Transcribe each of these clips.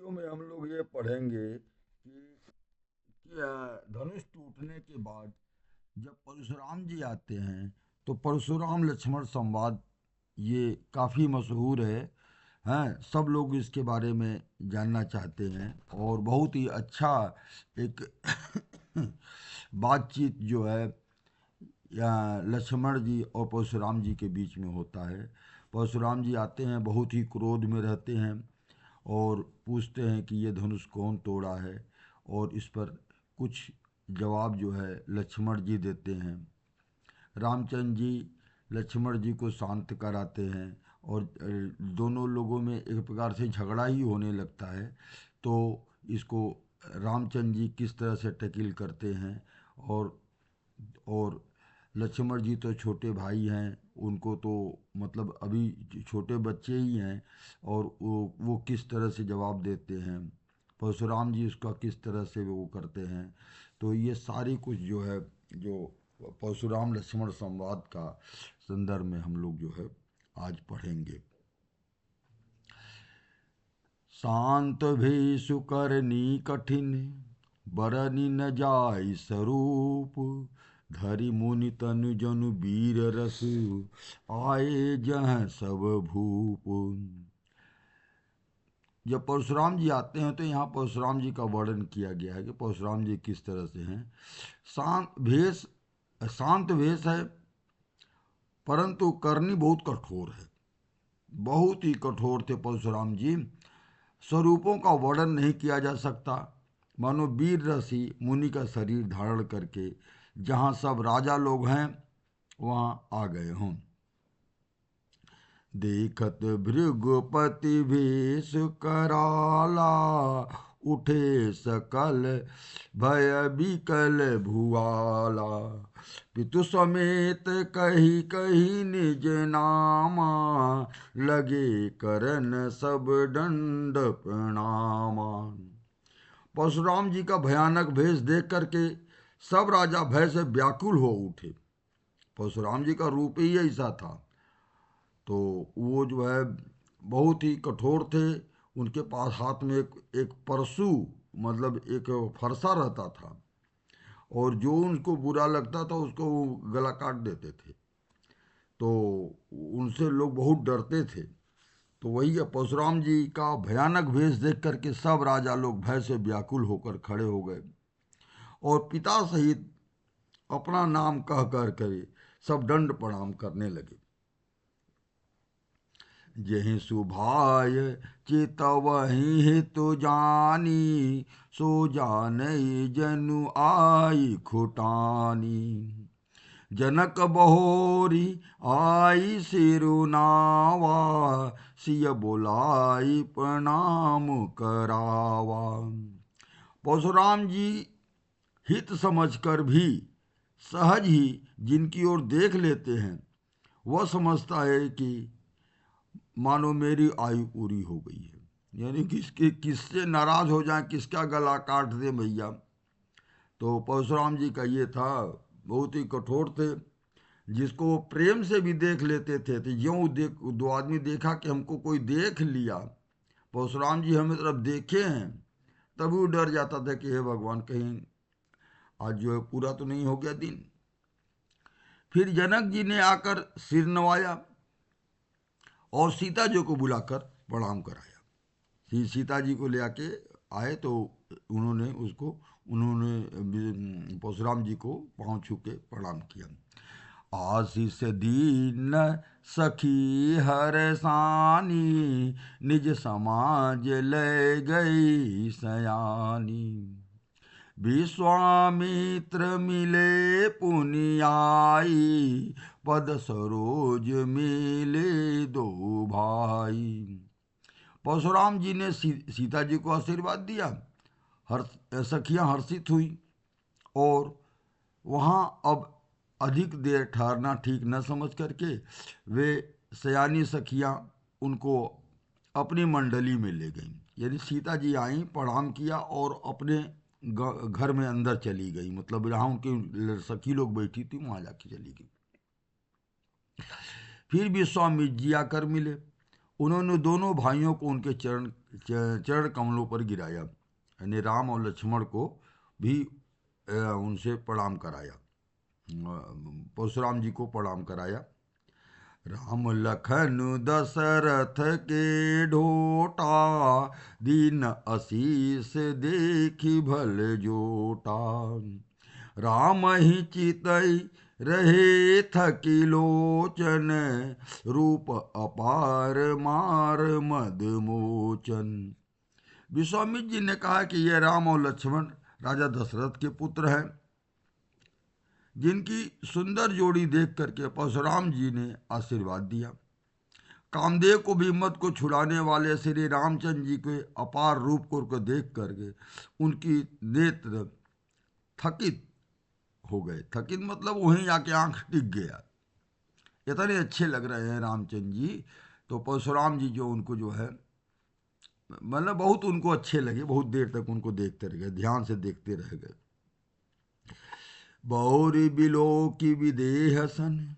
Video में हम लोग ये पढ़ेंगे कि धनुष टूटने के बाद जब परशुराम जी आते हैं तो परशुराम लक्ष्मण संवाद ये काफ़ी मशहूर है। हैं, सब लोग इसके बारे में जानना चाहते हैं और बहुत ही अच्छा एक बातचीत जो है या लक्ष्मण जी और परशुराम जी के बीच में होता है। परशुराम जी आते हैं, बहुत ही क्रोध में रहते हैं और पूछते हैं कि ये धनुष कौन तोड़ा है, और इस पर कुछ जवाब जो है लक्ष्मण जी देते हैं। रामचंद्र जी लक्ष्मण जी को शांत कराते हैं और दोनों लोगों में एक प्रकार से झगड़ा ही होने लगता है। तो इसको रामचंद्र जी किस तरह से टैकल करते हैं, और और लक्ष्मण जी तो छोटे भाई हैं, उनको तो मतलब अभी छोटे बच्चे ही हैं, और वो किस तरह से जवाब देते हैं, परशुराम जी उसका किस तरह से वो करते हैं। तो ये सारी कुछ जो है, जो परशुराम लक्ष्मण संवाद का संदर्भ में हम लोग जो है आज पढ़ेंगे। शांत भेषु करनी कठिन, बरनी न जाय स्वरूप, धरि मुनि तनु जनु वीर रस, आए जहाँ सब भूप। जब परशुराम जी आते हैं तो यहाँ परशुराम जी का वर्णन किया गया है कि परशुराम जी किस तरह से हैं। शांत वेश है, परंतु करनी बहुत कठोर है। बहुत ही कठोर थे परशुराम जी। स्वरूपों का वर्णन नहीं किया जा सकता। मानो वीर रसी मुनि का शरीर धारण करके जहाँ सब राजा लोग हैं वहाँ आ गए हों। देखत भृगुपति भेष कराला, उठे सकल भय विकल भुआला, पितु समेत कही कही निज नामा, लगे करन सब दंड प्रणामा। परशुराम जी का भयानक भेष देख करके सब राजा भय से व्याकुल हो उठे। परशुराम जी का रूप ही ऐसा था। तो वो जो है बहुत ही कठोर थे। उनके पास हाथ में एक परशु, मतलब एक फरसा रहता था, और जो उनको बुरा लगता था उसको वो गला काट देते थे। तो उनसे लोग बहुत डरते थे। तो वही है, परशुराम जी का भयानक भेष देख करके सब राजा लोग भय से व्याकुल होकर खड़े हो गए, और पिता सहित अपना नाम कह कर के सब दंड प्रणाम करने लगे। जेहि सुभाय चितवहि हितु जानी, सो जानई जनु आई खुटानी। जनक बहोरी आई सिरुनावा, सिय बोलाई प्रणाम करावा। परशुराम जी हित समझकर भी सहज ही जिनकी ओर देख लेते हैं, वह समझता है कि मानो मेरी आयु पूरी हो गई है, यानी किसके किससे नाराज हो जाए, किसका गला काट दे भैया। तो परशुराम जी का ये था, बहुत ही कठोर थे। जिसको वो प्रेम से भी देख लेते थे तो यूं देख, दो आदमी देखा कि हमको कोई देख लिया, परशुराम जी हमें तरफ देखे हैं, तभी वो डर जाता था कि हे भगवान, कहीं आज जो है पूरा तो नहीं हो गया दिन। फिर जनक जी ने आकर सिर नवाया और सीता जी को बुलाकर प्रणाम कराया। सीता जी को ले आके आए तो उन्होंने परशुराम जी को पाँव छू के प्रणाम किया। आशीष दीन सखी हर सानी, निज समाज ले गई सयानी। विश्वामित्र मिले पुनियाई, पद सरोज मिले दो भाई। परशुराम जी ने सीता जी को आशीर्वाद दिया। हर सखियां हर्षित हुई, और वहाँ अब अधिक देर ठहरना ठीक न समझ करके वे सयानी सखियां उनको अपनी मंडली में ले गईं। यानी सीता जी आई, प्रणाम किया और अपने घर में अंदर चली गई, मतलब जहाँ उनकी सखी लोग बैठी थी वहाँ जाके चली गई। फिर भी स्वामी जी आकर मिले। उन्होंने दोनों भाइयों को उनके चरण चरण कमलों पर गिराया, यानी राम और लक्ष्मण को भी उनसे प्रणाम कराया, परशुराम जी को प्रणाम कराया। राम लखन दशरथ के ढोटा, दीन असीस देखी भल जोटा। राम ही चितई रहे थकी लोचन, रूप अपार मार मद मोचन। विश्वामित्र जी ने कहा कि यह राम और लक्ष्मण राजा दशरथ के पुत्र हैं, जिनकी सुंदर जोड़ी देख करके परशुराम जी ने आशीर्वाद दिया। कामदेव को भी मत को छुड़ाने वाले श्री रामचंद्र जी के अपार रूप को देख करके उनकी नेत्र थकित हो गए। थकित मतलब वहीं आके आंख टिक गया, इतने अच्छे लग रहे हैं रामचंद्र जी। तो परशुराम जी जो उनको जो है मतलब बहुत उनको अच्छे लगे, बहुत देर तक उनको देखते रह गए, ध्यान से देखते रह गए। बौरी बिलो की विदेह सन,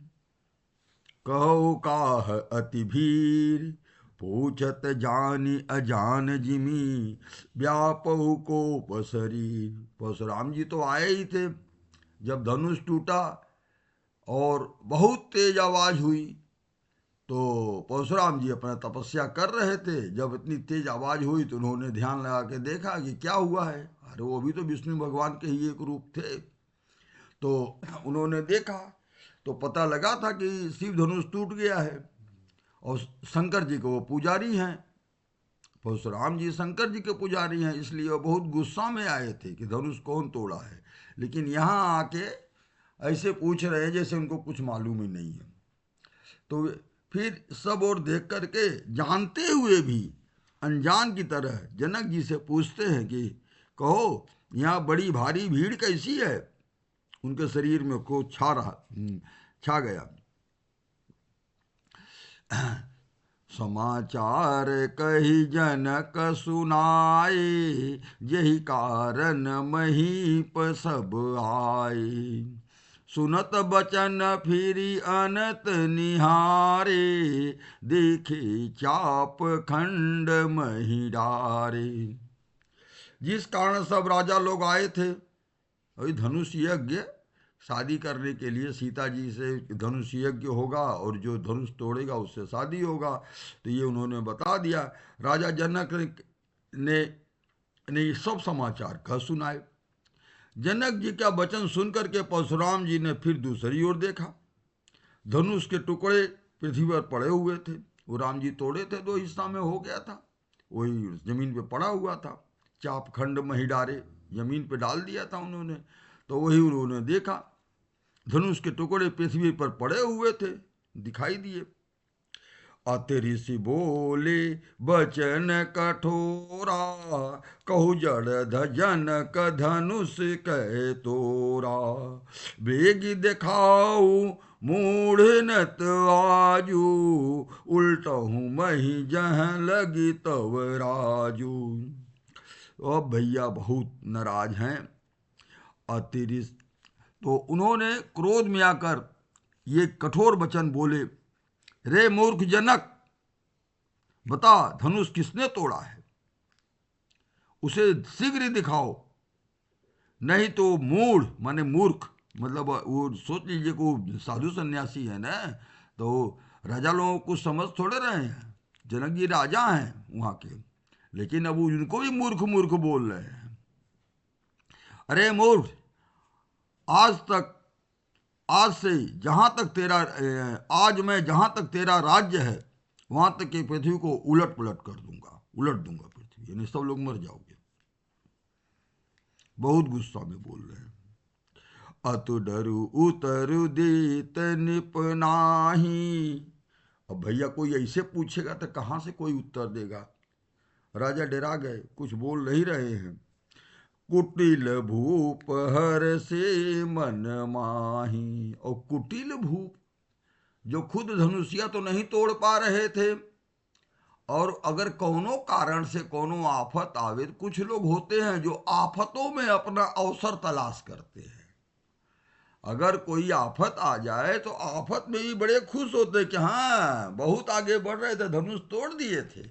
कहो काह अति भीर। पूछत जानी अजान जिमी, व्यापहु को पसरीर। परशुराम जी तो आए ही थे जब धनुष टूटा और बहुत तेज आवाज हुई, तो परशुराम जी अपना तपस्या कर रहे थे। जब इतनी तेज आवाज हुई तो उन्होंने ध्यान लगा के देखा कि क्या हुआ है। अरे वो भी तो विष्णु भगवान के ही एक रूप थे। तो उन्होंने देखा तो पता लगा था कि शिव धनुष टूट गया है, और शंकर जी को वो पुजारी हैं। परशुराम जी शंकर जी के पुजारी हैं, इसलिए वो बहुत गुस्सा में आए थे कि धनुष कौन तोड़ा है। लेकिन यहाँ आके ऐसे पूछ रहे हैं जैसे उनको कुछ मालूम ही नहीं है। तो फिर सब और देख करके जानते हुए भी अनजान की तरह जनक जी से पूछते हैं कि कहो यहाँ बड़ी भारी भीड़ कैसी है। उनके शरीर में क्रोध छा गया। समाचार कही जनक सुनाए, यही कारण महीप सब आए। सुनत बचन फिरी अनत निहारे, देखे चाप खंड मही डारे। जिस कारण सब राजा लोग आए थे, वही धनुष यज्ञ शादी करने के लिए, सीता जी से धनुष यज्ञ होगा और जो धनुष तोड़ेगा उससे शादी होगा। तो ये उन्होंने बता दिया। राजा जनक ने सब समाचार कह सुनाए। जनक जी का वचन सुनकर के परशुराम जी ने फिर दूसरी ओर देखा। धनुष के टुकड़े पृथ्वी पर पड़े हुए थे। वो राम जी तोड़े थे, 2 हिस्सा में हो गया था, वही जमीन पे पड़ा हुआ था। चाप खंड मही डारे, जमीन पे डाल दिया था उन्होंने। तो वही उन्होंने देखा, धनुष के टुकड़े पृथ्वी पर पड़े हुए थे, दिखाई दिए। अति ऋषि बोले बचन कठोरा, कहु जड़ जनक धनुष कह तोरा। वेग दिखाऊ मूढ़ नत आजू, उल्टहू मही जह लगी तव राजू। अब भैया बहुत नाराज हैं अतिरिक्त। तो उन्होंने क्रोध में आकर ये कठोर वचन बोले, रे मूर्ख जनक, बता धनुष किसने तोड़ा है, उसे शीघ्र ही दिखाओ, नहीं तो मूढ़ माने मूर्ख, मतलब वो सोच लीजिए को साधु सन्यासी है ना, तो राजा लोगों को समझ थोड़े रहे हैं। जनक जी राजा हैं वहां के, लेकिन अब उनको भी मूर्ख मूर्ख बोल रहे हैं। अरे मूर्ख, आज से जहां तक तेरा आज मैं जहां तक तेरा राज्य है वहां तक की पृथ्वी को उलट पुलट कर दूंगा, उलट दूंगा पृथ्वी, यानी सब लोग मर जाओगे। बहुत गुस्सा में बोल रहे हैं। अतु डरु उतरु देत निपनाही। अब भैया कोई ऐसे पूछेगा तो कहां से कोई उत्तर देगा। राजा डरा गए, कुछ बोल नहीं रहे हैं। कुटिल भूप हर से मन माही। और कुटिल भूप, जो खुद धनुषिया तो नहीं तोड़ पा रहे थे, और अगर कोनो कारण से कोनो आफत आवे, कुछ लोग होते हैं जो आफतों में अपना अवसर तलाश करते हैं। अगर कोई आफत आ जाए तो आफत में भी बड़े खुश होते कि हाँ बहुत आगे बढ़ रहे थे, धनुष तोड़ दिए थे।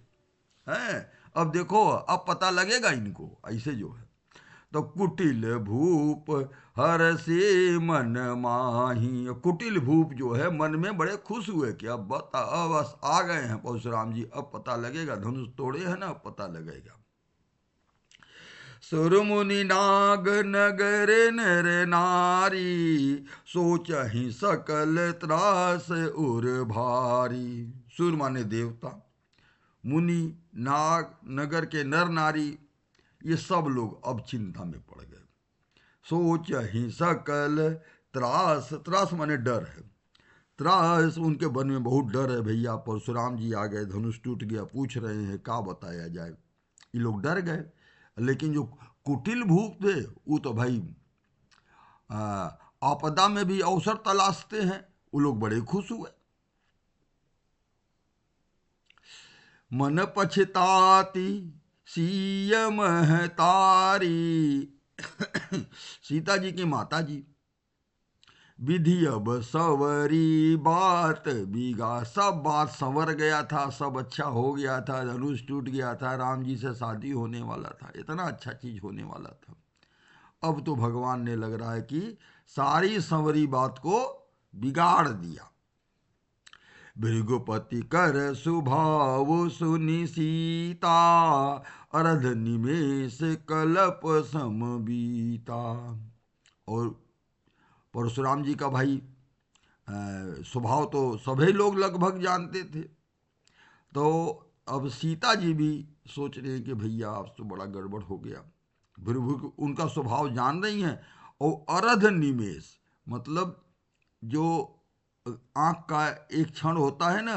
है। अब देखो, अब पता लगेगा इनको ऐसे जो है। तो कुटिल भूप हर से मन माही, कुटिल भूप जो है मन में बड़े खुश हुए कि अब बता, अब बस आ गए हैं परशुराम जी, अब पता लगेगा, धनुष तोड़े हैं ना, अब पता लगेगा। सुरमुनि नाग नगर नर नारी, सोच ही सकल त्रास उर भारी। सुर माने देवता, मुनि, नाग, नगर के नर नारी, ये सब लोग अब चिंता में पड़ गए। सोच ही सकल त्रास, त्रास माने डर है, त्रास उनके मन में बहुत डर है। भैया परशुराम जी आ गए, धनुष टूट गया, पूछ रहे हैं क्या बताया जाए। ये लोग डर गए। लेकिन जो कुटिल भूप थे वो तो भाई आपदा में भी अवसर तलाशते हैं, वो लोग बड़े खुश हुए। मन पछताती सीय महतारी, सीता जी की माता जी, विधि अब सवरी बात बीगा, सब बात संवर गया था, सब अच्छा हो गया था, धनुष टूट गया था, राम जी से शादी होने वाला था, इतना अच्छा चीज होने वाला था। अब तो भगवान ने लग रहा है कि सारी संवरी बात को बिगाड़ दिया। भृगुपति कर सुभाव सुनि सीता, अरध निमेष कलप सम बीता। और परशुराम जी का भाई स्वभाव तो सभी लोग लगभग जानते थे। तो अब सीता जी भी सोच रहे हैं कि भैया अब तो बड़ा गड़बड़ हो गया। भृगु उनका स्वभाव जान रही हैं। और अरध निमेष मतलब जो आंख का एक क्षण होता है ना,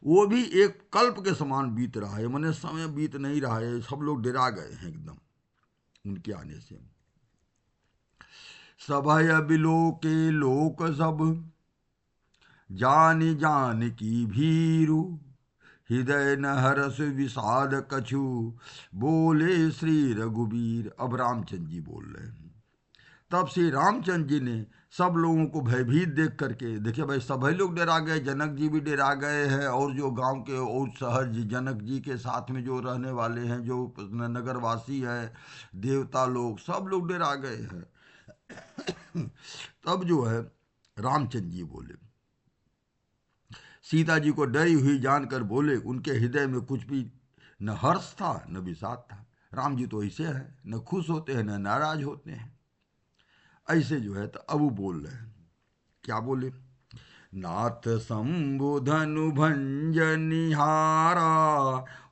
वो भी एक कल्प के समान बीत रहा है, मैंने समय बीत नहीं रहा है। सब लोग डरा गए हैं एकदम उनके आने से। सभय बिलो के लोक सब, जान जान की भीरु, हृदय न हरस विषाद कछु, बोले श्री रघुबीर। अब रामचंद्र जी बोल रहे हैं। तब श्री रामचंद्र जी ने सब लोगों को भयभीत देख करके, देखिए भाई सभी लोग डरा गए, जनक जी भी डरा गए हैं, और जो गांव के और शहर जनक जी के साथ में जो रहने वाले हैं, जो नगरवासी है, देवता लोग, सब लोग डरा गए हैं। तब जो है रामचंद्र जी बोले, सीता जी को डरी हुई जानकर बोले। उनके हृदय में कुछ भी न हर्ष था न विषाद था। राम जी तो ऐसे है, न खुश होते हैं न नाराज होते हैं, ऐसे जो है। तो अब वो बोल रहे हैं, क्या बोले। नाथ संबोधनु भंजनिहारा,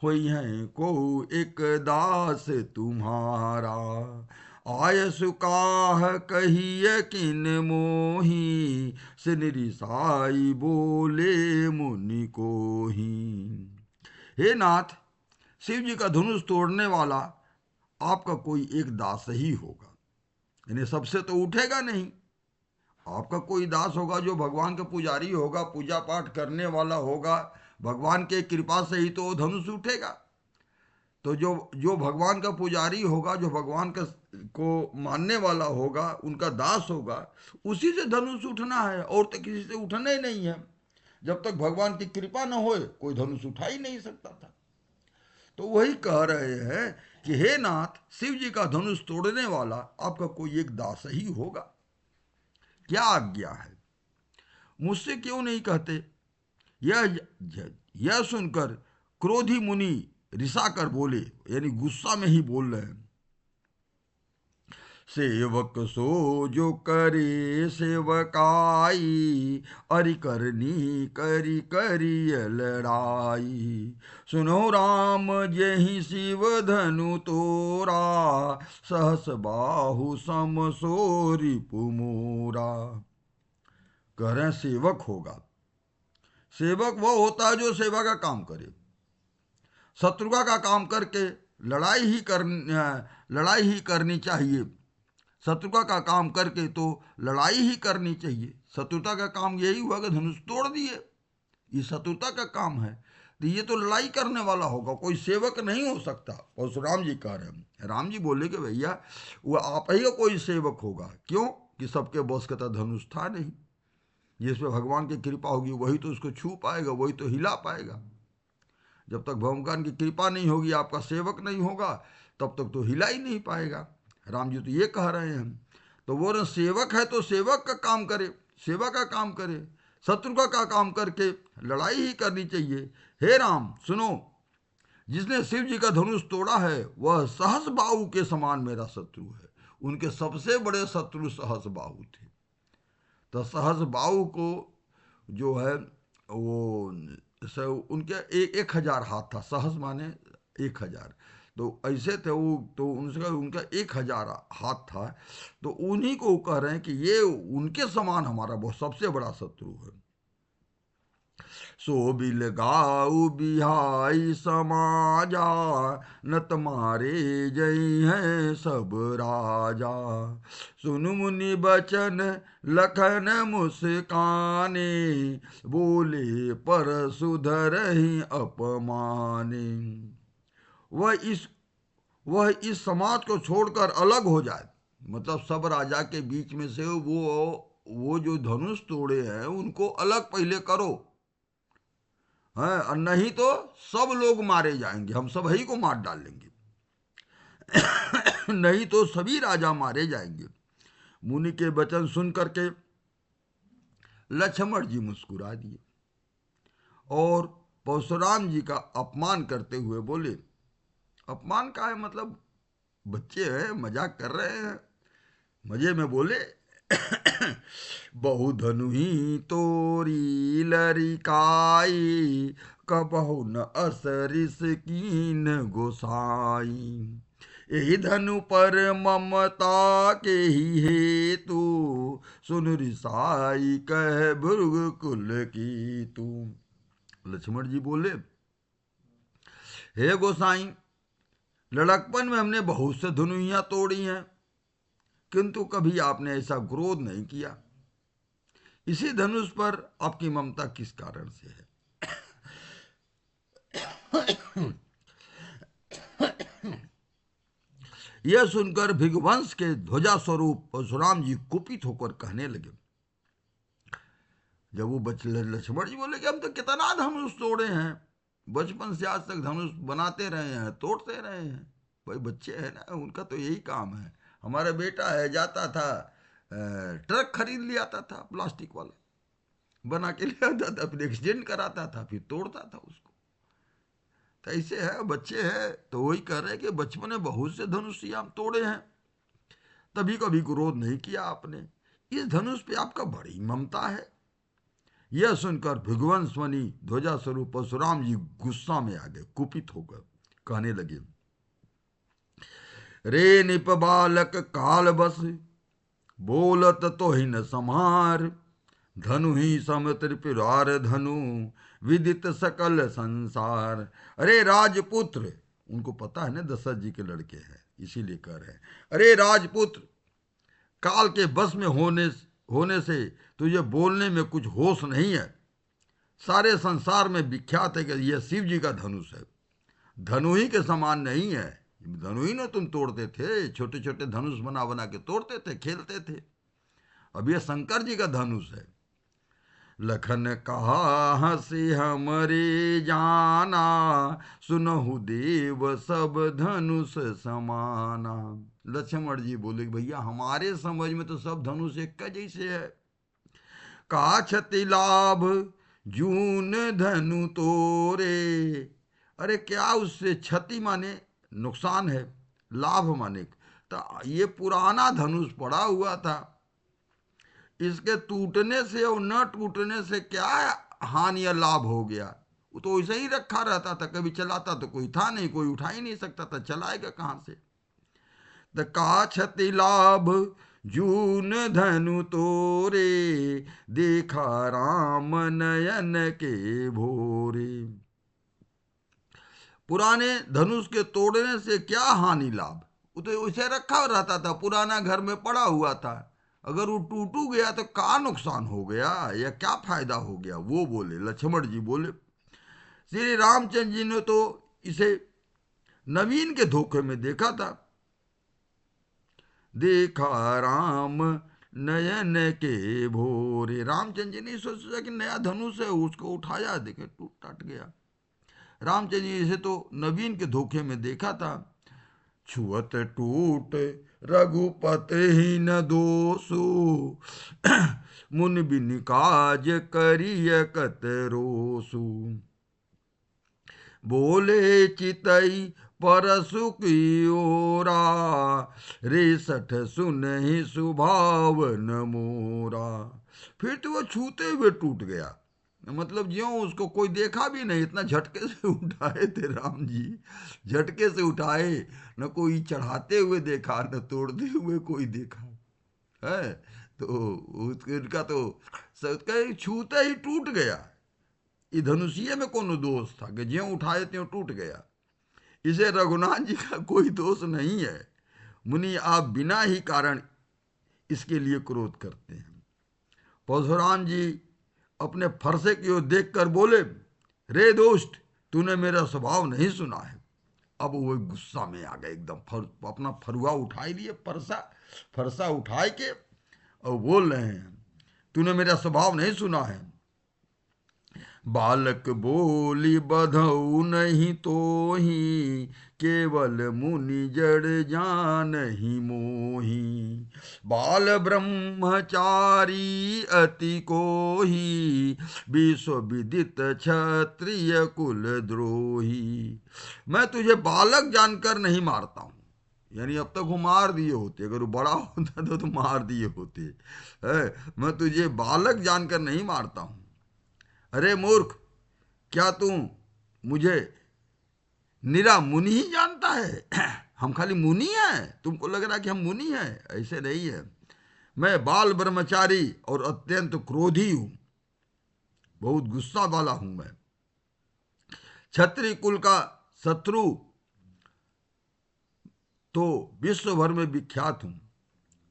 होई है को एक दास तुम्हारा, आय सुकाह कहिय किन मोही, सिनरी साई बोले मुनि को ही। हे नाथ, शिव जी का धनुष तोड़ने वाला आपका कोई एक दास ही होगा, यानी सबसे तो उठेगा नहीं। आपका कोई दास होगा जो भगवान का पुजारी होगा, पूजा पाठ करने वाला होगा, भगवान के कृपा से ही तो धनुष उठेगा। तो जो जो भगवान का पुजारी होगा, जो भगवान का को मानने वाला होगा, उनका दास होगा, उसी से धनुष उठना है, और तो किसी से उठना ही नहीं है। जब तक भगवान की कृपा न होए कोई धनुष उठा ही नहीं सकता था। तो वही कह रहे हैं कि हे नाथ, शिव जी का धनुष तोड़ने वाला आपका कोई एक दास ही होगा, क्या आज्ञा है, मुझसे क्यों नहीं कहते। यह यह सुनकर क्रोधी मुनि रिसा कर बोले, यानी गुस्सा में ही बोल रहे हैं। सेवक सो जो करे सेवकाई, अरि करनी करी करी लड़ाई, सुनो राम जहि शिव धनु तोरा, सहस बाहु सम सोरी पुमोरा। कह रहे हैं सेवक होगा। सेवक वो होता है जो सेवा का काम करे, शत्रुता का काम करके लड़ाई ही करनी चाहिए। शत्रुता का काम करके तो लड़ाई ही करनी चाहिए। शत्रुता का काम यही हुआ कि धनुष तोड़ दिए, ये शत्रुता का काम है। तो ये तो लड़ाई करने वाला होगा, कोई सेवक नहीं हो सकता। परशुराम जी कह रहे हैं। राम जी बोले कि भैया वो आप ही का कोई सेवक होगा, क्यों कि सबके बस का धनुष था नहीं। जिस पे भगवान की कृपा होगी वही तो उसको छू पाएगा, वही तो हिला पाएगा। जब तक भगवान की कृपा नहीं होगी, आपका सेवक नहीं होगा, तब तक तो हिला ही नहीं पाएगा। राम जी तो ये कह रहे हैं। तो वो सेवक है तो सेवक का काम करे, सेवा का काम करे, शत्रु का काम करके लड़ाई ही करनी चाहिए। हे राम सुनो, जिसने शिव जी का धनुष तोड़ा है वह सहस बाहु के समान मेरा शत्रु है। उनके सबसे बड़े शत्रु सहस बाहु थे। तो सहस बाहु को जो है वो उनके 1,000 हाथ था। सहस माने 1,000, तो ऐसे थे वो, तो उनका उनका 1,000 हाथ था। तो उन्हीं को कह रहे हैं कि ये उनके समान हमारा बहुत सबसे बड़ा शत्रु है। सो बिल गाऊ बिहाई समाजा, न तुम्हारे जय हैं सब राजा। सुन मुनि बचन लखन मुस्काने, बोले पर सुधर ही अपमाने। वह इस समाज को छोड़कर अलग हो जाए, मतलब सब राजा के बीच में से वो जो धनुष तोड़े हैं उनको अलग पहले करो, है, और नहीं तो सब लोग मारे जाएंगे, हम सब ही को मार डालेंगे। नहीं तो सभी राजा मारे जाएंगे। मुनि के वचन सुन करके लक्ष्मण जी मुस्कुरा दिए और परशुराम जी का अपमान करते हुए बोले, अपमान का है मतलब बच्चे हैं, मजाक कर रहे हैं। मजे में बोले, बहु धनु ही तोरी लरिकाई, कबहु न असरिस कीन गोसाई। यही धनु पर ममता के ही हेतु, सुन रिसाई कह भृग कुल की तू। लक्ष्मण जी बोले, हे गोसाई, लड़कपन में हमने बहुत से धनुइयां तोड़ी हैं, किंतु कभी आपने ऐसा क्रोध नहीं किया। इसी धनुष पर आपकी ममता किस कारण से है? यह सुनकर भृगुवंश के ध्वजा स्वरूप परशुराम जी कुपित होकर कहने लगे। जब वो लक्ष्मण जी बोले कि हम तो कितना धनुष तोड़े हैं, बचपन से आज तक धनुष बनाते रहे हैं, तोड़ते रहे हैं। भाई बच्चे हैं ना, उनका तो यही काम है। हमारा बेटा है, जाता था ट्रक खरीद ले आता था प्लास्टिक वाला, बना के ले आता था, फिर एक्सीडेंट कराता था, फिर तोड़ता था उसको। तो ऐसे है, बच्चे हैं। तो वही कह रहे हैं कि बचपन में बहुत से धनुष हम तोड़े हैं, तभी कभी क्रोध नहीं किया आपने। इस धनुष पे आपका बड़ी ममता है। यह सुनकर भृगुवंश मुनि ध्वजा स्वरूप परशुराम जी गुस्सा में आ गए, कुपित होकर कहने लगे, रे निप बालक काल बस, बोलत तो ही न समार। धनु ही सम त्रिपुरार धनु, विदित सकल संसार। अरे राजपुत्र, उनको पता है ना दशरथ जी के लड़के हैं, इसीलिए कह रहे हैं, अरे राजपुत्र, काल के बस में होने से तुझे बोलने में कुछ होश नहीं है। सारे संसार में विख्यात है कि यह शिव जी का धनुष है, धनु ही के समान नहीं है। धनु ही ना तुम तोड़ते थे, छोटे छोटे धनुष बना बना के तोड़ते थे, खेलते थे। अब यह शंकर जी का धनुष है। लखन कहा हंसी हमरे जाना, सुनहु देव सब धनुष समाना। लक्ष्मण जी बोले, भैया हमारे समझ में तो सब धनुष एक का जैसे है। का क्षति लाभ जून धनु तोरे। अरे क्या उससे क्षति माने नुकसान है, लाभ माने तो ये पुराना धनुष पड़ा हुआ था, इसके टूटने से और न टूटने से क्या हानि या लाभ हो गया? वो तो वैसे ही रखा रहता था, कभी चलाता तो कोई था नहीं, कोई उठा ही नहीं सकता था, चलाएगा कहां से? तो का क्षति लाभ जून धनु तोरे, देखा राम नयन के भोरे। पुराने धनुष के तोड़ने से क्या हानि लाभ? वो तो उसे रखा रहता था, पुराना घर में पड़ा हुआ था, अगर वो टूटू गया तो क्या नुकसान हो गया या क्या फायदा हो गया? वो बोले, लक्ष्मण जी बोले, श्री रामचंद्र जी ने तो इसे नवीन के धोखे में देखा था। देखा राम नयन के भोरे। रामचंद्र जी ने सोचा कि नया धनुष है, उसको उठाया, देखे टूट टट गया। रामचंद्र जी इसे तो नवीन के धोखे में देखा था। छुअत टूट रघुपति ही न दोषु, मुनि बिन काज करिय कत रोसु। बोले चितई परसु की ओरा, रेसठ सुनहि सुभावन मोरा। फिर तो वो छूते हुए टूट गया, मतलब ज्यों उसको कोई देखा भी नहीं, इतना झटके से उठाए थे राम जी, झटके से उठाए, न कोई चढ़ाते हुए देखा न तोड़ते हुए कोई देखा है। तो उसका तो छूते ही टूट गया। ये धनुषीय में कौन दोष था कि ज्यों उठाए त्यों टूट गया। इसे रघुनाथ जी का कोई दोष नहीं है। मुनि आप बिना ही कारण इसके लिए क्रोध करते हैं। परशुराम जी अपने फरसे की ओर देखकर बोले, रे दोस्त, तूने मेरा स्वभाव नहीं सुना है। अब वो गुस्सा में आ गए एकदम, अपना फरुआ उठाई लिए, फरसा उठाए के और बोल रहे हैं, तूने मेरा स्वभाव नहीं सुना है। बालक बोली बधऊ नहीं तो ही, केवल मुनि जड़ जान ही मोही। बाल ब्रह्मचारी अति को ही, विश्व विदित क्षत्रिय कुल द्रोही। मैं तुझे बालक जानकर नहीं मारता हूं, यानी अब तक वो मार दिए होते, अगर वो बड़ा होता तो मार दिए होते है। मैं तुझे बालक जानकर नहीं मारता हूं। अरे मूर्ख, क्या तू मुझे निरा मुनि ही जानता है? हम खाली मुनि हैं, तुमको लग रहा है कि हम मुनि हैं? ऐसे नहीं है। मैं बाल ब्रह्मचारी और अत्यंत क्रोधी हूं, बहुत गुस्सा वाला हूं मैं। क्षत्रिय कुल का शत्रु तो विश्व भर में विख्यात हूं।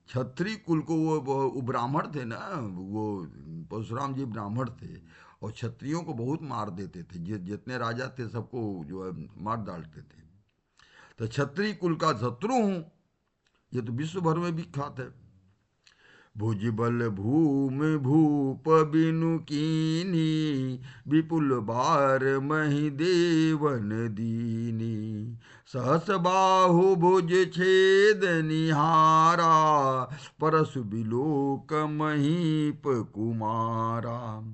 क्षत्रिय कुल को वो ब्राह्मण थे ना, वो परशुराम जी ब्राह्मण थे और क्षत्रियों को बहुत मार देते थे, जितने राजा थे सबको जो है मार डालते थे। तो क्षत्रिय कुल का शत्रु हूं, ये तो विश्व भर में विख्यात है। भुजबल भूमि भूप बिनु कीनी, विपुल बार मही देवन दीनी। सहस बाहु भुज छेद निहारा, परसु बिलोक महीप कुमारा।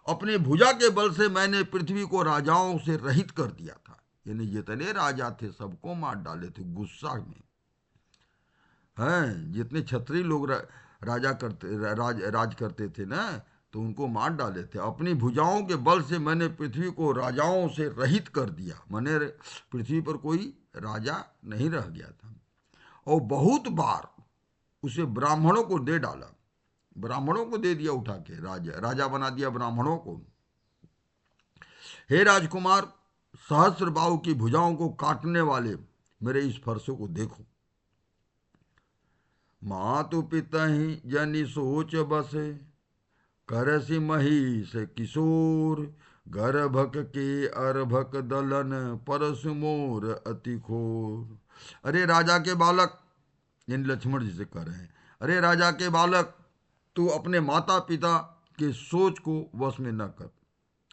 अपने भुजा के बल से मैंने पृथ्वी को राजाओं से रहित कर दिया था, यानी जितने राजा थे सबको मार डाले थे गुस्सा में। हैं, जितने क्षत्रिय लोग राज करते थे ना, तो उनको मार डाले थे। अपनी भुजाओं के बल से मैंने पृथ्वी को राजाओं से रहित कर दिया, मैंने पृथ्वी पर कोई राजा नहीं रह गया था। और बहुत बार उसे ब्राह्मणों को दे डाला, ब्राह्मणों को दे दिया उठा के, राजा बना दिया ब्राह्मणों को। हे राजकुमार, सहस्र बाहु की भुजाओं को काटने वाले मेरे इस फरसों को देखो। मातु पितहि जनि सोच बसे, करसि महिष किशोर। गर्भक के अर्भक दलन, परसु मोर अति खोर। अरे राजा के बालक, यानी लक्ष्मण जी से कह रहे हैं, अरे राजा के बालक, तू अपने माता पिता के सोच को वश में न कर,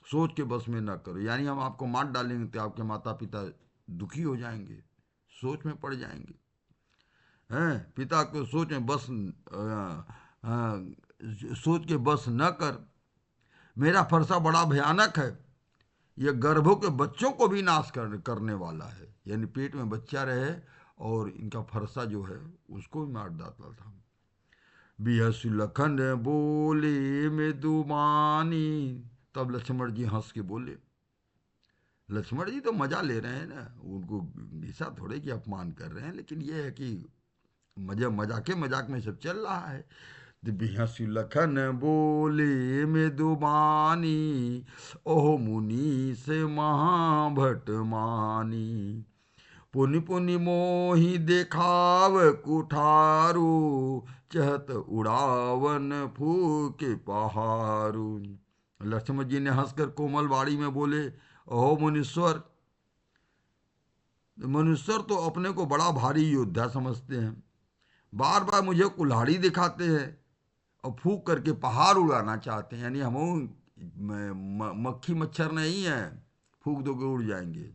सोच के बस में न करो, यानी हम आपको मार डालेंगे तो आपके माता पिता दुखी हो जाएंगे, सोच में पड़ जाएंगे। हैं, पिता को सोच में बस सोच के बस न कर। मेरा फरसा बड़ा भयानक है, यह गर्भों के बच्चों को भी नाश करने वाला है, यानी पेट में बच्चा रहे और इनका फरसा जो है उसको भी मार डालता था। बिहसु लखन बोले मृदुमानी। तब लक्ष्मण जी हंस के बोले, लक्ष्मण जी तो मजा ले रहे हैं ना, उनको ऐसा थोड़े कि अपमान कर रहे हैं, लेकिन ये है कि मजाक में सब चल रहा है। बिहसु लखन बोले मृदुबानी, ओह मुनि से महाभट मानी। पुनि पुनि मोहि देखाव कुठारू, चहत उड़ावन फूक पहारू। लक्ष्मण जी ने हंसकर कोमल वाणी में बोले, ओह मुनीश्वर, मनुष्य तो अपने को बड़ा भारी योद्धा समझते हैं, बार बार मुझे कुल्हाड़ी दिखाते हैं और फूंक करके पहाड़ उड़ाना चाहते हैं, यानी हम मक्खी मच्छर नहीं है, फूंक दोगे उड़ जाएंगे,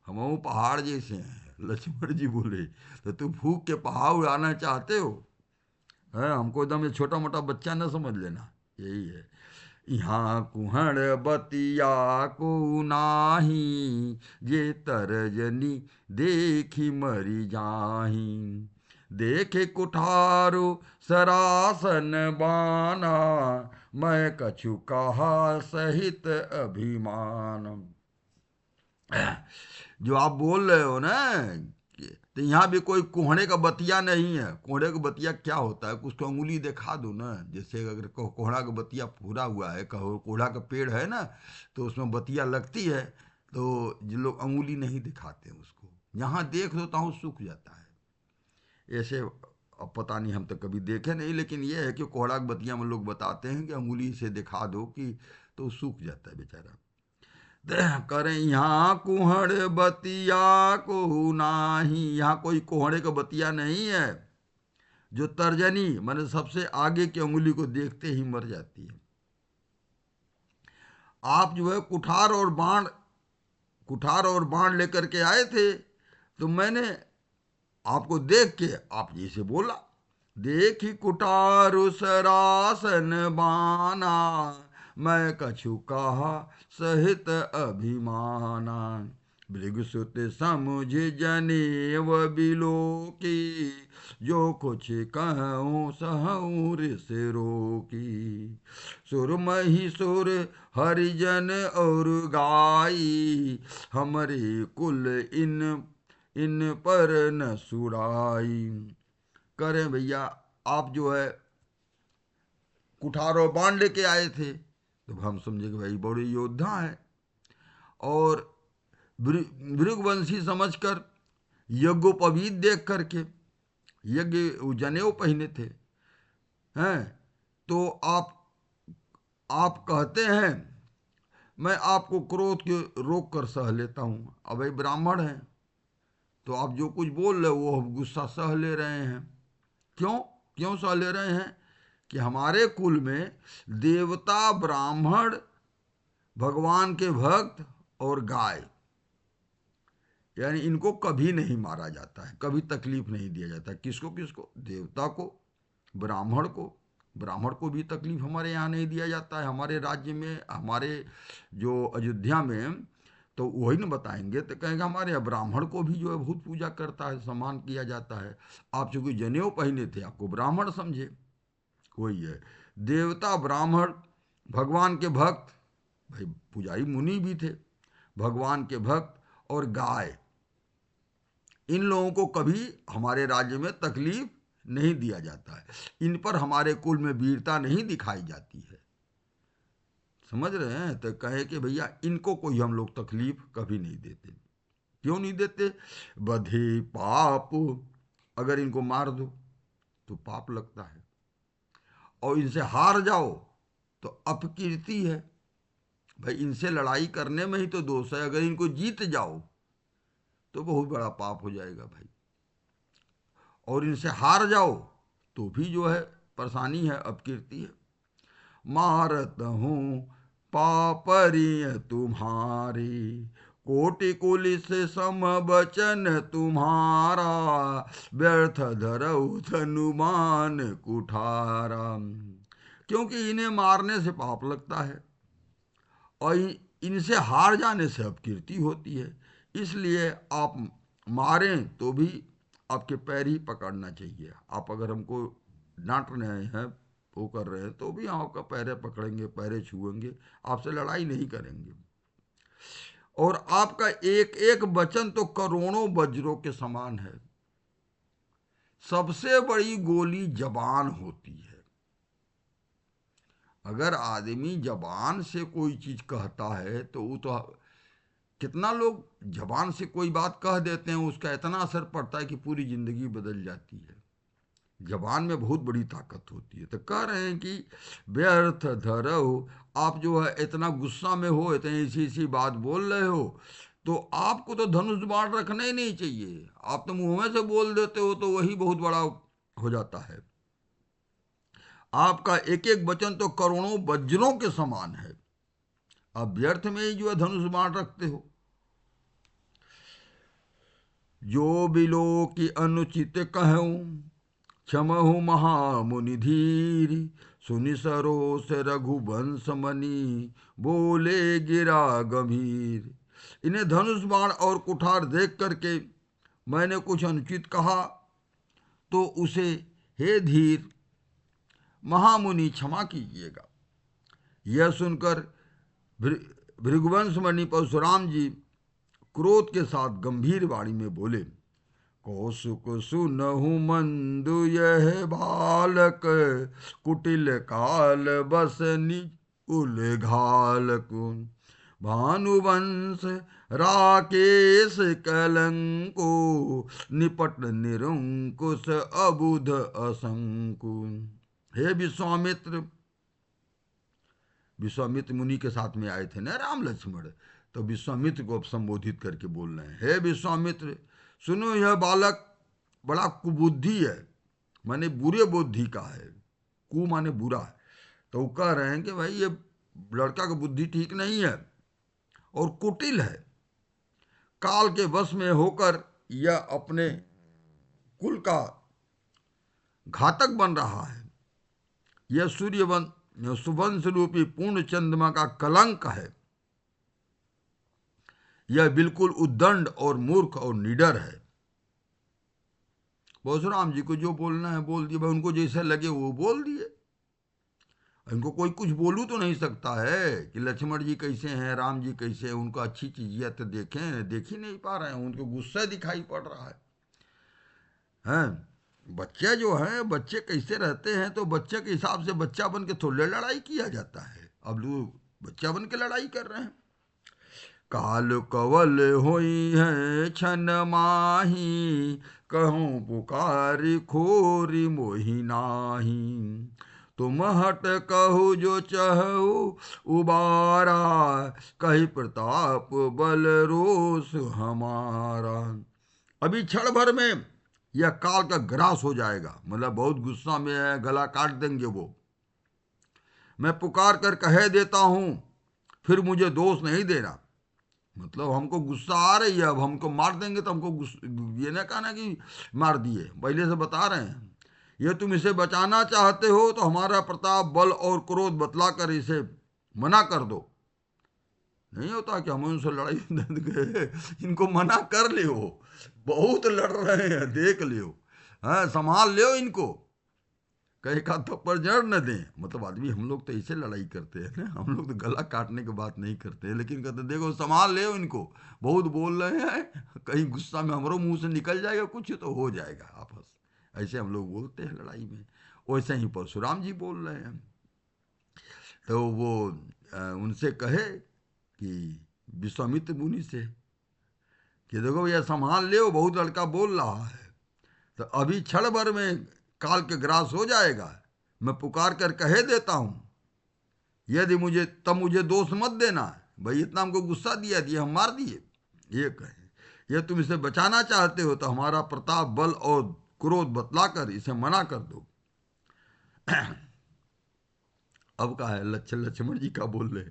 हम वो पहाड़ जैसे हैं। लक्ष्मण जी बोले तो तुम फूंक के पहाड़ उड़ाना चाहते हो? है, हमको एकदम ये छोटा मोटा बच्चा न समझ लेना, यही है। यहाँ कुहड़ बतिया को नाही, जे तरजनी देखी मरी जाही। देखे कुठारो सरासन बाना, मैं कछु कहा सहित अभिमान। जो आप बोल रहे हो ना, तो यहाँ भी कोई कोहड़े का बतिया नहीं है। कोहड़े का बतिया क्या होता है? उसको अंगुली दिखा दो ना, जैसे अगर कोहड़ा का बतिया पूरा हुआ है, कहो कोहड़ा का पेड़ है ना, तो उसमें बतिया लगती है, तो जो लोग अंगुली नहीं दिखाते उसको, यहाँ देख दो तो सूख जाता है ऐसे। अब पता नहीं, हम तो कभी देखे नहीं, लेकिन ये है कि कोहड़ा की बतिया में लोग बताते हैं कि अंगुली से दिखा दो कि, तो सूख जाता है बेचारा। करें यहाँ कुहड़ बतिया को नाही, यहाँ कोई कोहड़े का बतिया नहीं है जो तर्जनी माने सबसे आगे की अंगुली को देखते ही मर जाती है। आप जो है कुठार और बाण लेकर के आए थे, तो मैंने आपको देख के आप जैसे बोला, देखी कुठारु सरासन बाना, मैं कछु कहा सहित अभिमाना। भृगुसुत समुझ जनेव बिलो की, जो कुछ कहूँ सहूँ ऋष रोकी। सुर महिसुर हरिजन और गाई, हमरे कुल इन पर न सुराई। करें भैया, आप जो है कुठार और बाण लेके आए थे, तो हम समझे कि भाई बड़े योद्धा हैं, और भृगुवंशी समझकर, यज्ञोपवीत देख करके, यज्ञ जनेऊ पहने थे, हैं, तो आप कहते हैं मैं आपको क्रोध के रोक कर सह लेता हूँ। अब भाई ब्राह्मण हैं, तो आप जो कुछ बोल रहे हो वो गुस्सा सह ले रहे हैं। क्यों क्यों सह ले रहे हैं? कि हमारे कुल में देवता, ब्राह्मण, भगवान के भक्त और गाय, यानी इनको कभी नहीं मारा जाता है, कभी तकलीफ नहीं दिया जाता। किसको किसको? देवता को, ब्राह्मण को भी तकलीफ हमारे यहाँ नहीं दिया जाता है। हमारे राज्य में, हमारे जो अयोध्या में, तो वही न बताएंगे, तो कहेंगे हमारे यहाँ ब्राह्मण को भी जो है बहुत पूजा करता है, सम्मान किया जाता है। आप चूंकि जनेऊ पहने थे, आपको ब्राह्मण समझे, वही है। देवता, ब्राह्मण, भगवान के भक्त, भाई पुजारी मुनि भी थे, भगवान के भक्त और गाय, इन लोगों को कभी हमारे राज्य में तकलीफ नहीं दिया जाता है। इन पर हमारे कुल में वीरता नहीं दिखाई जाती है, समझ रहे हैं? तो कहे कि भैया इनको कोई हम लोग तकलीफ कभी नहीं देते। क्यों नहीं देते? बधे पाप, अगर इनको मार दो तो पाप लगता है, और इनसे हार जाओ तो अपकीर्ति है। भाई इनसे लड़ाई करने में ही तो दोष है, अगर इनको जीत जाओ तो बहुत बड़ा पाप हो जाएगा भाई, और इनसे हार जाओ तो भी जो है परेशानी है, अपकीर्ति है। मारत हूँ पापरिय तुम्हारी, कोटि कुलिस सम बचन तुम्हारा, व्यर्थ धरऊ धनुमान कुठारा। क्योंकि इन्हें मारने से पाप लगता है, और इनसे हार जाने से अपकीर्ति होती है। इसलिए आप मारें तो भी आपके पैर ही पकड़ना चाहिए। आप अगर हमको डांट रहे हैं, वो कर रहे हैं, तो भी आपका पैरे पकड़ेंगे, पैरे छुएंगे, आपसे लड़ाई नहीं करेंगे। और आपका एक एक वचन तो करोड़ों वज्रों के समान है। सबसे बड़ी गोली जबान होती है। अगर आदमी जबान से कोई चीज कहता है तो वो तो, कितना लोग जबान से कोई बात कह देते हैं, उसका इतना असर पड़ता है कि पूरी जिंदगी बदल जाती है। जबान में बहुत बड़ी ताकत होती है। तो कह रहे हैं कि व्यर्थ धरो, आप जो है इतना गुस्सा में हो, इतनी ऐसी ऐसी बात बोल रहे हो, तो आपको तो धनुष बाण रखना ही नहीं चाहिए। आप तो मुंह में से बोल देते हो, तो वही बहुत बड़ा हो जाता है। आपका एक एक वचन तो करोड़ों वज्रों के समान है। अब व्यर्थ में ही जो है धनुष बाण रखते हो। जो बिलो की अनुचित कहूँ, क्षमहु महामुनि धीर। सुनि सरोस रघुवंश मणि, बोले गिरा गंभीर। इन्हें धनुष बाण और कुठार देख करके मैंने कुछ अनुचित कहा तो उसे हे धीर महामुनि क्षमा कीजिएगा। यह सुनकर भृगुवंश मणि परशुराम जी क्रोध के साथ गंभीर वाणी में बोले, कौसुक सुनहु मंदु यह बालक, कुटिल काल बस निज घाल को। भानुवंश राकेश कलंको, निपट निरंकुश अबुध असंकु। हे विश्वामित्र, विश्वामित्र मुनि के साथ में आए थे ना राम लक्ष्मण, तो विश्वामित्र को अब संबोधित करके बोल रहे हैं, हे विश्वामित्र सुनो, यह बालक बड़ा कुबुद्धि है, माने बुरे बुद्धि का है। कु माने बुरा है, तो वो कह रहे हैं कि भाई ये लड़का का बुद्धि ठीक नहीं है और कुटिल है। काल के वश में होकर यह अपने कुल का घातक बन रहा है। यह सुवंश रूपी पूर्ण चंद्रमा का कलंक है। यह बिल्कुल उद्दंड और मूर्ख और निडर है। परशुराम जी को जो बोलना है बोल दिया, भाई उनको जैसे लगे वो बोल दिए। इनको कोई कुछ बोलू तो नहीं सकता है कि लक्ष्मण जी कैसे हैं, राम जी कैसे हैं, उनको अच्छी चीजें तो देखें, देख ही नहीं पा रहे हैं, उनको गुस्सा दिखाई पड़ रहा है। हैं बच्चे जो हैं, बच्चे कैसे रहते हैं, तो बच्चे के हिसाब से बच्चा बन के थोड़े लड़ाई किया जाता है। अब लोग बच्चा बन के लड़ाई कर रहे हैं। काल कवल होई है छन माही, कहूँ पुकारी खोरी मोहि नाही। तुम हट कहु जो चहु उबारा, कही प्रताप बल रोष हमारा। अभी क्षण भर में यह काल का ग्रास हो जाएगा, मतलब बहुत गुस्सा में है, गला काट देंगे वो। मैं पुकार कर कह देता हूं, फिर मुझे दोष नहीं देना। मतलब हमको गुस्सा आ रही है, अब हमको मार देंगे तो हमको ये ना कहना कि मार दिए, पहले से बता रहे हैं। ये तुम इसे बचाना चाहते हो तो हमारा प्रताप बल और क्रोध बतलाकर इसे मना कर दो। नहीं होता कि हम उनसे लड़ाई गए, इनको मना कर लियो, बहुत लड़ रहे हैं, देख लियो, हाँ संभाल लियो इनको, कहीं का थप्पड़ जड़ न दें। मतलब आदमी हम लोग तो ऐसे लड़ाई करते हैं ना, हम लोग तो गला काटने की बात नहीं करते, लेकिन कहते देखो संभाल ले इनको, बहुत बोल रहे हैं, कहीं गुस्सा में हमारे मुंह से निकल जाएगा कुछ तो हो जाएगा आपस। ऐसे हम लोग बोलते हैं लड़ाई में। वैसे ही परशुराम जी बोल रहे हैं। तो वो उनसे कहे कि विश्वामित्र मुनि से कि देखो भैया संभाल ले, बहुत लड़का बोल रहा है, तो अभी क्षण भर में काल के ग्रास हो जाएगा। मैं पुकार कर कह देता हूं, यदि मुझे तब मुझे दोष मत देना, भाई इतना हमको गुस्सा दिया हम मार दिए। ये कहे, ये तुम इसे बचाना चाहते हो तो हमारा प्रताप बल और क्रोध बतलाकर इसे मना कर दो। अब का है लक्ष्मण जी का बोल रहे,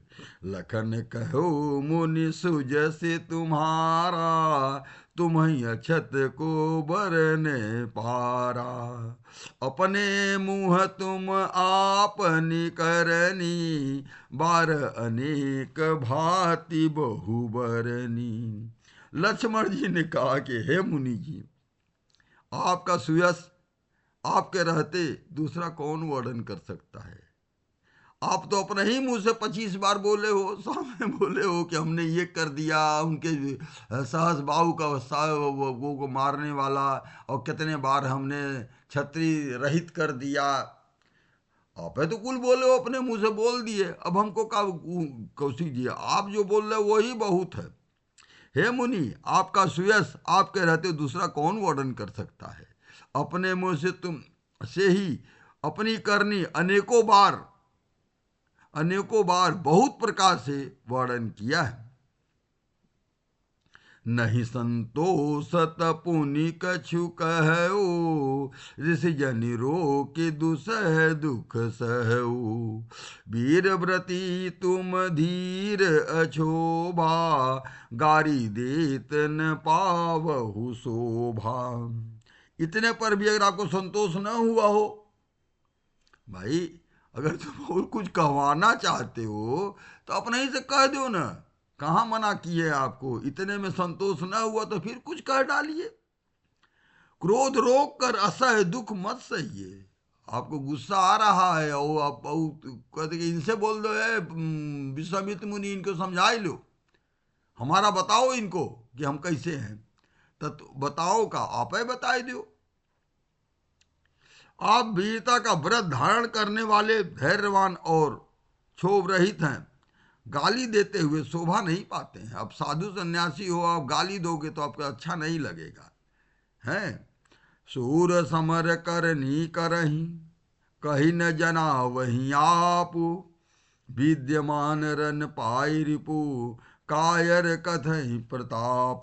लखन कहो मुनि सुजसे तुम्हारा, तुम्हें अक्षत को बरने पारा। अपने मुँह तुम आपनी करनी, बार अनेक भांति बहुबरनी। लक्ष्मण जी ने कहा कि हे मुनि जी, आपका सुयश आपके रहते दूसरा कौन वर्णन कर सकता है। आप तो अपने ही मुंह से 25 बार बोले हो, सामने बोले हो कि हमने ये कर दिया, उनके सहस बाहु का वो को मारने वाला, और कितने बार हमने छत्री रहित कर दिया। आप है तो कुल बोले हो, अपने मुंह से बोल दिए, अब हमको का कौशिक जी आप जो बोल रहे हो वही बहुत है। हे मुनि, आपका सुयश आपके रहते दूसरा कौन वर्णन कर सकता है। अपने मुंह से तुम से ही अपनी करनी अनेकों बार बहुत प्रकार से वर्णन किया है। नहीं संतोषत पुनि कछु कहऊ, ऋषि जनि रोकि दुसह दुख सहऊ। वीर व्रती तुम धीर अछोभा, गारी देत न पावहु शोभा। इतने पर भी अगर आपको संतोष न हुआ हो, भाई अगर तुम और कुछ कहवाना चाहते हो तो अपने ही से कह दो ना, कहाँ मना किए आपको। इतने में संतोष न हुआ तो फिर कुछ कह डालिए। क्रोध रोक कर असह दुख मत सहिए। आपको गुस्सा आ रहा है और आप कहते कि इनसे बोल दो, है विश्वामित्र मुनि इनको समझा ही लो, हमारा बताओ इनको कि हम कैसे हैं। तो बताओ का आप ही बताए दो। आप वीरता का व्रत धारण करने वाले धैर्यवान और क्षोभ रहित हैं, गाली देते हुए शोभा नहीं पाते हैं। अब साधु सन्यासी हो, आप गाली दोगे तो आपको अच्छा नहीं लगेगा। हैं सूर समर करनी करही, कही न जना वही आप। विद्यमान रन पाई रिपु, कायर कथई प्रताप।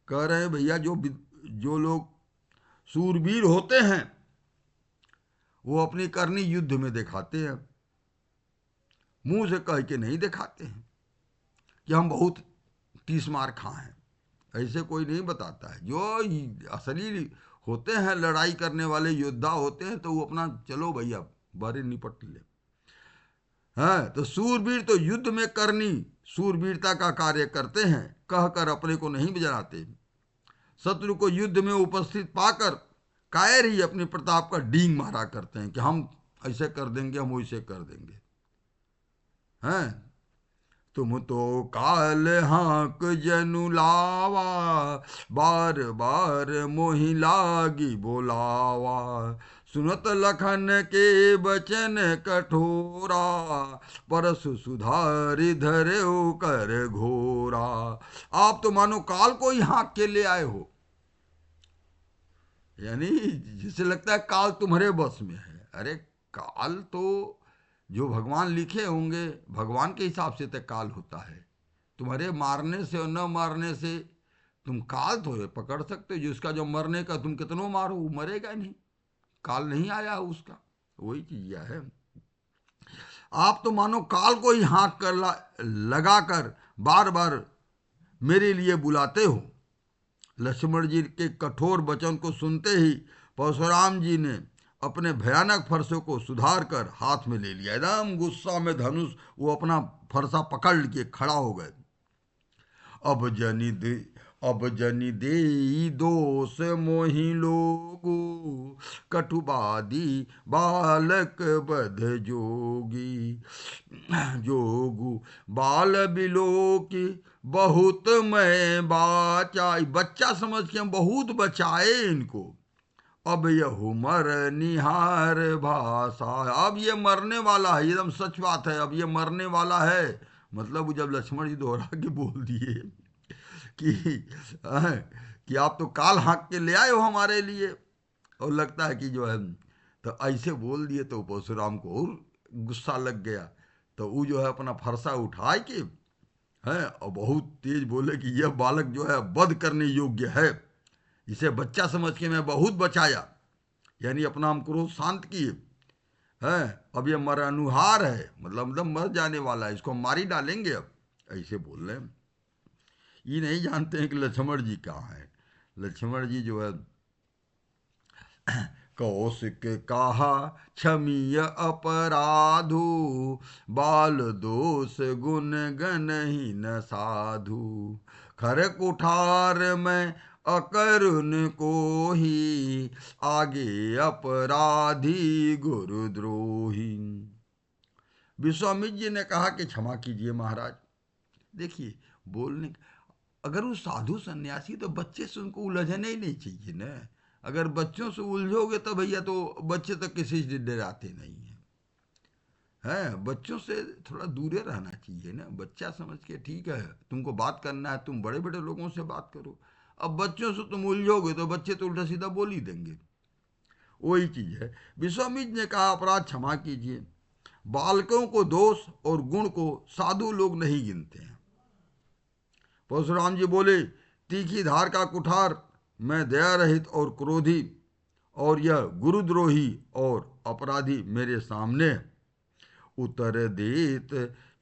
कह रहे भैया जो लोग सूरवीर होते हैं वो अपनी करनी युद्ध में दिखाते हैं, मुंह से कह के नहीं दिखाते हैं कि हम बहुत 30 मार खाए हैं। ऐसे कोई नहीं बताता है। जो असली होते हैं लड़ाई करने वाले योद्धा होते हैं तो वो अपना चलो भैया बारे निपट ले। हाँ, तो सूरवीर तो युद्ध में करनी सूरवीरता का कार्य करते हैं, कहकर अपने को नहीं जलाते। शत्रु को युद्ध में उपस्थित पाकर कायर ही अपने प्रताप का डींग मारा करते हैं कि हम ऐसे कर देंगे, हम वैसे कर देंगे। हैं तुम तो काल हाँक जनु लावा, बार बार मोहि लागी बोलावा। सुनत लखन के बचन कठोरा, परसु सुधारि धर्यो कर घोरा। आप तो मानो काल को ही हाँक के ले आए हो, यानी जिसे लगता है काल तुम्हारे बस में है। अरे काल तो जो भगवान लिखे होंगे, भगवान के हिसाब से तो काल होता है। तुम्हारे मारने से और न मारने से तुम काल तो पकड़ सकते हो। जिसका जो मरने का तुम कितनों मारो वो मरेगा नहीं, काल नहीं आया उसका। वही चीज है। आप तो मानो काल को ही हाँक कर लगा कर बार बार मेरे लिए बुलाते हो। लक्ष्मण जी के कठोर वचन को सुनते ही परशुराम जी ने अपने भयानक फरसे को सुधार कर हाथ में ले लिया। एकदम गुस्सा में धनुष वो अपना फरसा पकड़ के खड़ा हो गए। अब जनि देई दोष मोहि लोगु, कटुबादी बालक बध जोगी। जोगु बाल बिलोकी बहुत मैं बाचाई, बच्चा समझ के हम बहुत बचाए इनको। अब यह मर निहार भाषा, अब ये मरने वाला है। एकदम सच बात है, अब ये मरने वाला है। मतलब जब लक्ष्मण जी दोहरा के बोल दिए कि कि आप तो काल हाँक के ले आए हो हमारे लिए, और लगता है कि जो है तो ऐसे बोल दिए तो परशुराम को और गुस्सा लग गया। तो वो जो है अपना फरसा उठाए के है और बहुत तेज बोले कि यह बालक जो है वध करने योग्य है, इसे बच्चा समझ के मैं बहुत बचाया, यानी अपना हम क्रोध शांत किए है। अब ये मरनुहार है, मतलब मर जाने वाला है, इसको हम मारी डालेंगे। अब ऐसे बोल रहे हैं। ये नहीं जानते हैं कि लक्ष्मण जी कहाँ हैं। लक्ष्मण जी जो है कौशिक कहा क्षमीय अपराधु, बाल दोष गुण गण ही न साधु। खर कुठार में अकरुण को ही, आगे अपराधी गुरुद्रोही। विश्वामित्र जी ने कहा कि क्षमा कीजिए महाराज। देखिए बोलने, अगर वो साधु सन्यासी तो बच्चे से उनको उलझने ही नहीं चाहिए ना। अगर बच्चों से उलझोगे तो भैया तो बच्चे तो किसी से डराते नहीं हैं। बच्चों से थोड़ा दूरे रहना चाहिए ना। बच्चा समझ के ठीक है, तुमको बात करना है, तुम बड़े बड़े लोगों से बात करो। अब बच्चों से तुम उलझोगे तो बच्चे तो उल्टा सीधा बोल ही देंगे। वही चीज है। विश्वामित्र ने कहा अपराध क्षमा कीजिए। बालकों को दोष और गुण को साधु लोग नहीं गिनते हैं। परशुराम जी बोले तीखी धार का कुठार, मैं दया रहित और क्रोधी, और यह गुरुद्रोही और अपराधी मेरे सामने। उतर देत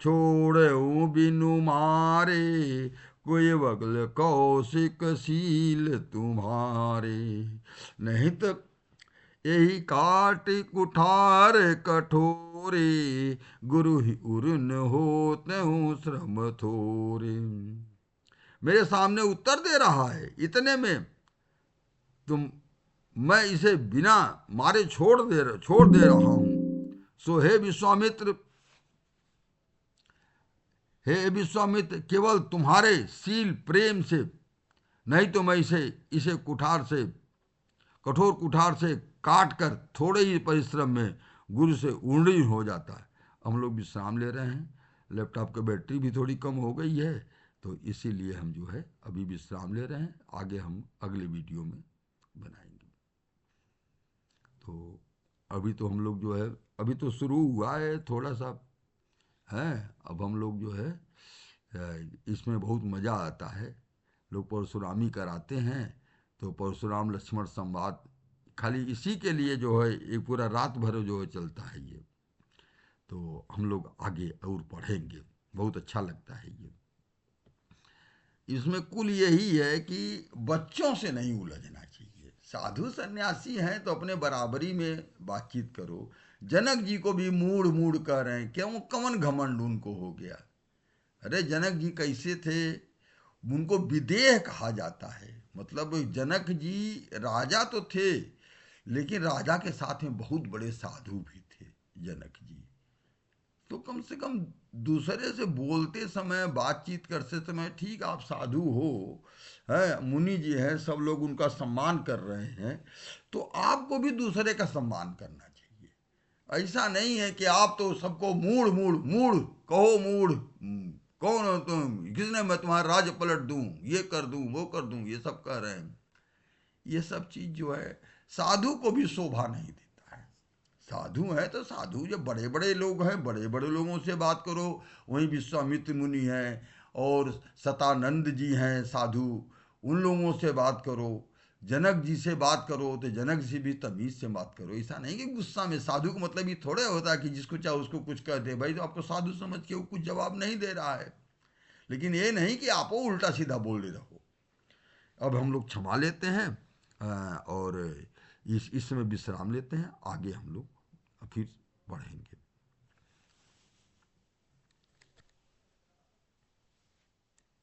छोड़ऊ बिनु मारे, कोई बगल कौशिक शील तुम्हारे। नहीं तो यही काट कुठार कठोरे, गुरु ही उर्न होते श्रम थोरे। मेरे सामने उत्तर दे रहा है, इतने में तुम मैं इसे बिना मारे छोड़ दे रहा हूं। सो हे विश्वामित्र, केवल तुम्हारे शील प्रेम से, नहीं तो मैं इसे कठोर कुठार से काट कर थोड़े ही परिश्रम में गुरु से ऊर्णी हो जाता है। हम लोग विश्राम ले रहे हैं, लैपटॉप की बैटरी भी थोड़ी कम हो गई है, तो इसीलिए हम जो है अभी विश्राम ले रहे हैं। आगे हम अगले वीडियो में बनाएंगे। तो अभी तो हम लोग जो है, अभी तो शुरू हुआ है थोड़ा सा है। अब हम लोग जो है इसमें बहुत मज़ा आता है। लोग परशुरामी कराते हैं, तो परशुराम लक्ष्मण संवाद खाली इसी के लिए जो है एक पूरा रात भर जो है चलता है ये। तो हम लोग आगे और पढ़ेंगे, बहुत अच्छा लगता है ये। इसमें कुल यही है कि बच्चों से नहीं उलझना चाहिए। साधु सन्यासी हैं तो अपने बराबरी में बातचीत करो। जनक जी को भी मूड मूड कह रहे हैं, क्यों कमन घमंड उनको हो गया। अरे जनक जी कैसे थे, उनको विदेह कहा जाता है। मतलब जनक जी राजा तो थे, लेकिन राजा के साथ में बहुत बड़े साधु भी थे जनक जी। तो कम से कम दूसरे से बोलते समय, बातचीत करते समय, ठीक आप साधु हो, है मुनि जी हैं, सब लोग उनका सम्मान कर रहे हैं, तो आपको भी दूसरे का सम्मान करना चाहिए। ऐसा नहीं है कि आप तो सबको मूड मूड मूड कहो, मूड कौन हो तुम, किसने मैं तुम्हारा राज पलट दूं, ये कर दूं, वो कर दूं, ये सब कह रहे हैं। ये सब चीज जो है साधु को भी शोभा नहीं देता है। साधु है तो साधु, जो बड़े बड़े लोग हैं, बड़े बड़े लोगों से बात करो। वहीं विश्वामित्र मुनि हैं और सतानंद जी हैं साधु, उन लोगों से बात करो। जनक जी से बात करो तो जनक जी भी तमीज से बात करो। ऐसा नहीं कि गुस्सा में। साधु का मतलब ये थोड़े होता है कि जिसको चाहे उसको कुछ कह दे। भाई तो आपको साधु समझ के वो कुछ जवाब नहीं दे रहा है, लेकिन ये नहीं कि आप वो उल्टा सीधा बोल रहे रहो। अब हम लोग क्षमा लेते हैं और इसमें विश्राम लेते हैं। आगे हम लोग फिर पढ़ेंगे।